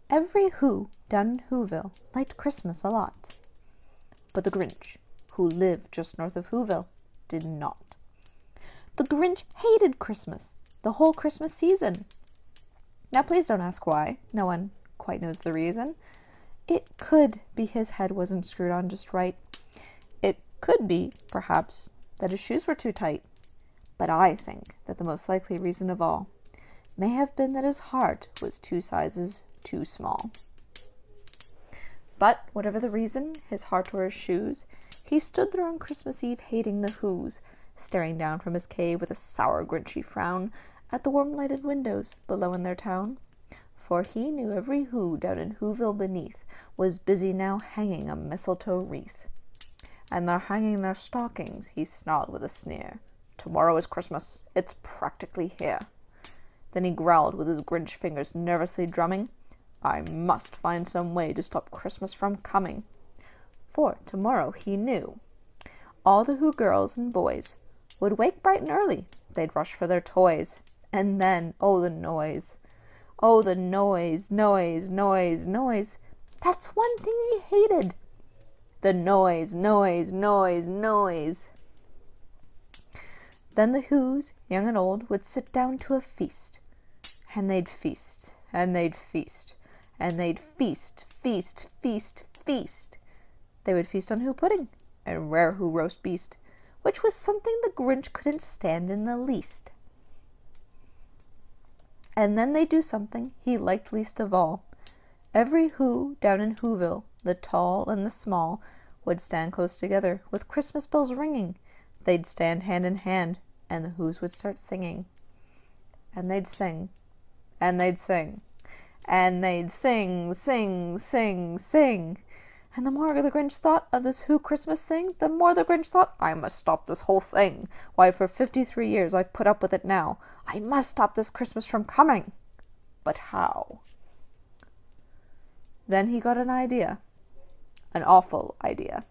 Every Who down in Whoville liked Christmas a lot. But the Grinch, who lived just north of Whoville, did not. The Grinch hated Christmas, the whole Christmas season. Now please don't ask why. No one quite knows the reason. It could be his head wasn't screwed on just right. It could be, perhaps, that his shoes were too tight. But I think that the most likely reason of all may have been that his heart was 2 sizes too small. But whatever the reason, his heart or his shoes, he stood there on Christmas Eve hating the Whos, staring down from his cave with a sour, grinchy frown at the warm-lighted windows below in their town. For he knew every Who down in Whoville beneath was busy now hanging a mistletoe wreath. And they're hanging their stockings, he snarled with a sneer. Tomorrow is Christmas, it's practically here. Then he growled with his Grinch fingers nervously drumming, I must find some way to stop Christmas from coming. For tomorrow, he knew, all the Who girls and boys would wake bright and early. They'd rush for their toys. And then, oh, the noise. Oh, the noise, noise, noise, noise. That's one thing he hated. The noise, noise, noise, noise. Then the Whos, young and old, would sit down to a feast. And they'd feast, and they'd feast, and they'd feast, feast, feast, feast. They would feast on Who pudding and rare Who roast beast, which was something the Grinch couldn't stand in the least. And then they'd do something he liked least of all. Every Who down in Whoville, the tall and the small, would stand close together with Christmas bells ringing. They'd stand hand in hand, and the Whos would start singing. And they'd sing, and they'd sing, and they'd sing, sing, sing, sing. And the more the Grinch thought of this Who Christmas sing, the more the Grinch thought, I must stop this whole thing. Why, for 53 years I've put up with it now. I must stop this Christmas from coming. But how? Then he got an idea. An awful idea.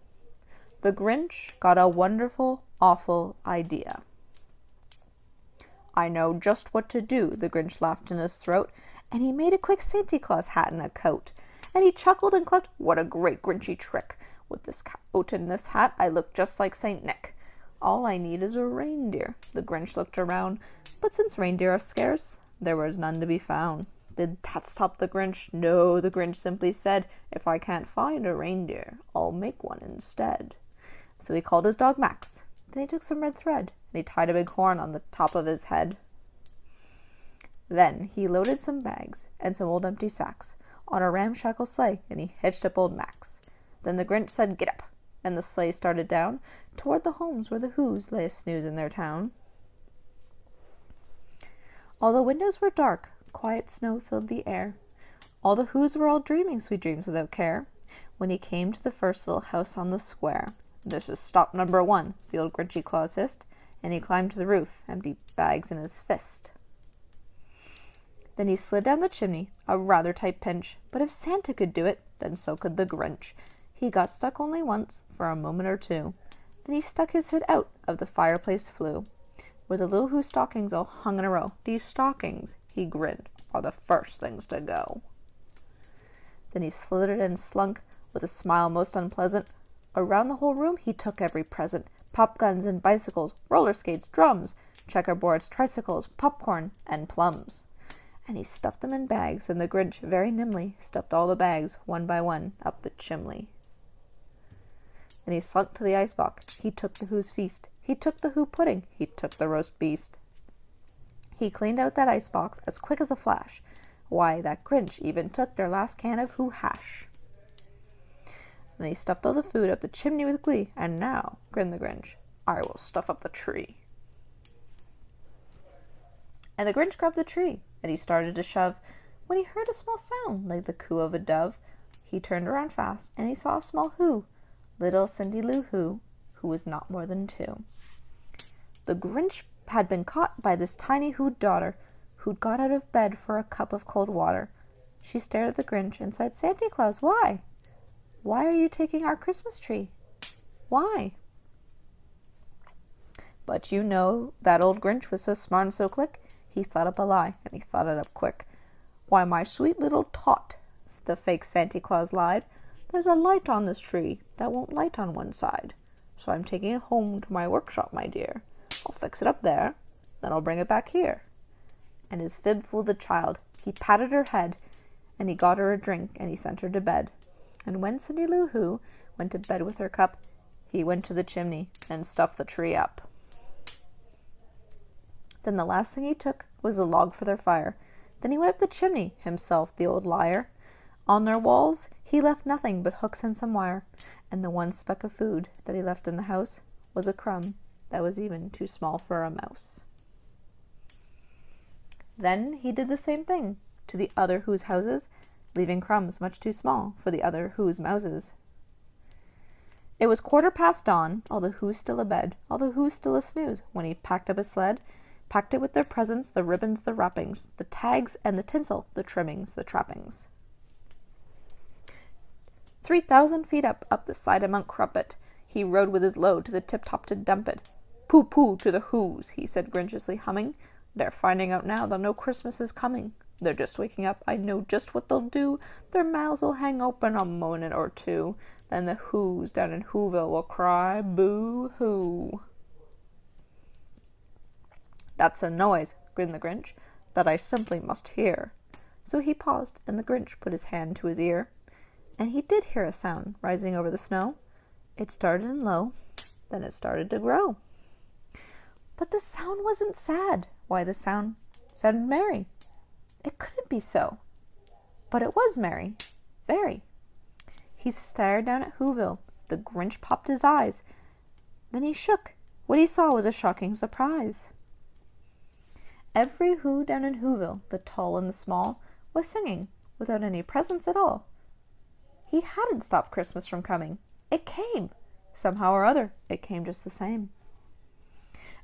The Grinch got a wonderful, awful idea. I know just what to do, the Grinch laughed in his throat, and he made a quick Santa Claus hat and a coat. And he chuckled and clucked, what a great Grinchy trick. With this coat and this hat, I look just like Saint Nick. All I need is a reindeer. The Grinch looked around, but since reindeer are scarce, there was none to be found. Did that stop the Grinch? No, the Grinch simply said, if I can't find a reindeer, I'll make one instead. So he called his dog Max. Then he took some red thread, and he tied a big horn on the top of his head. Then he loaded some bags and some old empty sacks on a ramshackle sleigh, and he hitched up old Max. Then the Grinch said, get up, and the sleigh started down toward the homes where the Whos lay a-snooze in their town. All the windows were dark, quiet snow filled the air. All the Whos were all dreaming sweet dreams without care, when he came to the first little house on the square. This is stop number 1, the old Grinchy Claus hissed, and he climbed to the roof, empty bags in his fist. Then he slid down the chimney, a rather tight pinch, but if Santa could do it, then so could the Grinch. He got stuck only once, for a moment or two. Then he stuck his head out of the fireplace flue, where the little Who stockings all hung in a row. These stockings, he grinned, are the first things to go. Then he slithered and slunk, with a smile most unpleasant. Around the whole room he took every present, pop guns and bicycles, roller skates, drums, checkerboards, tricycles, popcorn, and plums. And he stuffed them in bags, and the Grinch very nimbly stuffed all the bags, one by one, up the chimney. Then he slunk to the icebox. He took the Who's feast. He took the Who pudding. He took the roast beast. He cleaned out that icebox as quick as a flash. Why, that Grinch even took their last can of Who hash. Then he stuffed all the food up the chimney with glee. And now, grinned the Grinch, I will stuff up the tree. And the Grinch grabbed the tree, and he started to shove, when he heard a small sound like the coo of a dove. He turned around fast, and he saw a small Who, little Cindy Lou Who was not more than 2. The Grinch had been caught by this tiny Who daughter, who'd got out of bed for a cup of cold water. She stared at the Grinch and said, Santa Claus, why? Why are you taking our Christmas tree? Why? But you know, that old Grinch was so smart and so quick, he thought up a lie, and he thought it up quick. Why, my sweet little tot, the fake Santa Claus lied. "There's a light on this tree that won't light on one side. So I'm taking it home to my workshop, my dear. I'll fix it up there, then I'll bring it back here." And his fib fooled the child. He patted her head, and he got her a drink, and he sent her to bed. And when Cindy Lou Who went to bed with her cup, he went to the chimney and stuffed the tree up. Then the last thing he took was a log for their fire. Then he went up the chimney, himself, the old liar. On their walls he left nothing but hooks and some wire, and the one speck of food that he left in the house was a crumb that was even too small for a mouse. Then he did the same thing to the other Who's houses, leaving crumbs much too small for the other Who's mouses. It was 1/4 dawn, all the Who's still abed, all the Who's still a-snooze, when he packed up his sled, packed it with their presents, the ribbons, the wrappings, the tags and the tinsel, the trimmings, the trappings. 3,000 feet up the side of Mount Crumpet, he rode with his load to the tip-top to dump it. "Pooh, pooh to the Who's," he said grinchiously humming. "They're finding out now that no Christmas is coming. They're just waking up, I know just what they'll do. Their mouths will hang open a moment or two. Then the Who's down in Whoville will cry, boo-hoo." "That's a noise," grinned the Grinch, "that I simply must hear." So he paused, and the Grinch put his hand to his ear. And he did hear a sound rising over the snow. It started in low, then it started to grow. But the sound wasn't sad. Why, the sound sounded merry. It couldn't be so. But it was merry. Very. He stared down at Whoville. The Grinch popped his eyes. Then he shook. What he saw was a shocking surprise. Every Who down in Whoville, the tall and the small, was singing without any presents at all. He hadn't stopped Christmas from coming. It came. Somehow or other, it came just the same.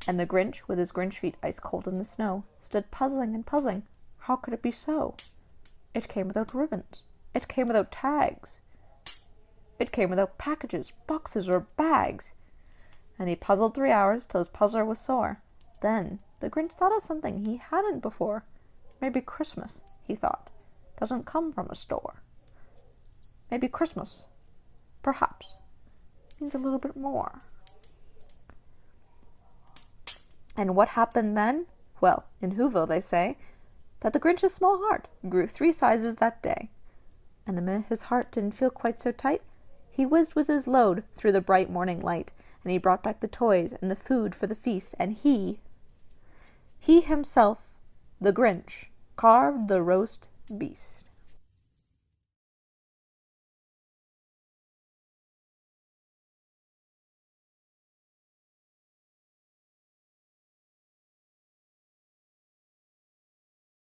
And the Grinch, with his Grinch feet ice cold in the snow, stood puzzling and puzzling. How could it be so? It came without ribbons. It came without tags. It came without packages, boxes, or bags. And he puzzled 3 hours till his puzzler was sore. Then the Grinch thought of something he hadn't before. Maybe Christmas, he thought, doesn't come from a store. Maybe Christmas, perhaps, means a little bit more. And what happened then? Well, in Whoville they say that the Grinch's small heart grew 3 sizes that day. And the minute his heart didn't feel quite so tight, he whizzed with his load through the bright morning light, and he brought back the toys and the food for the feast, and he himself, the Grinch, carved the roast beast.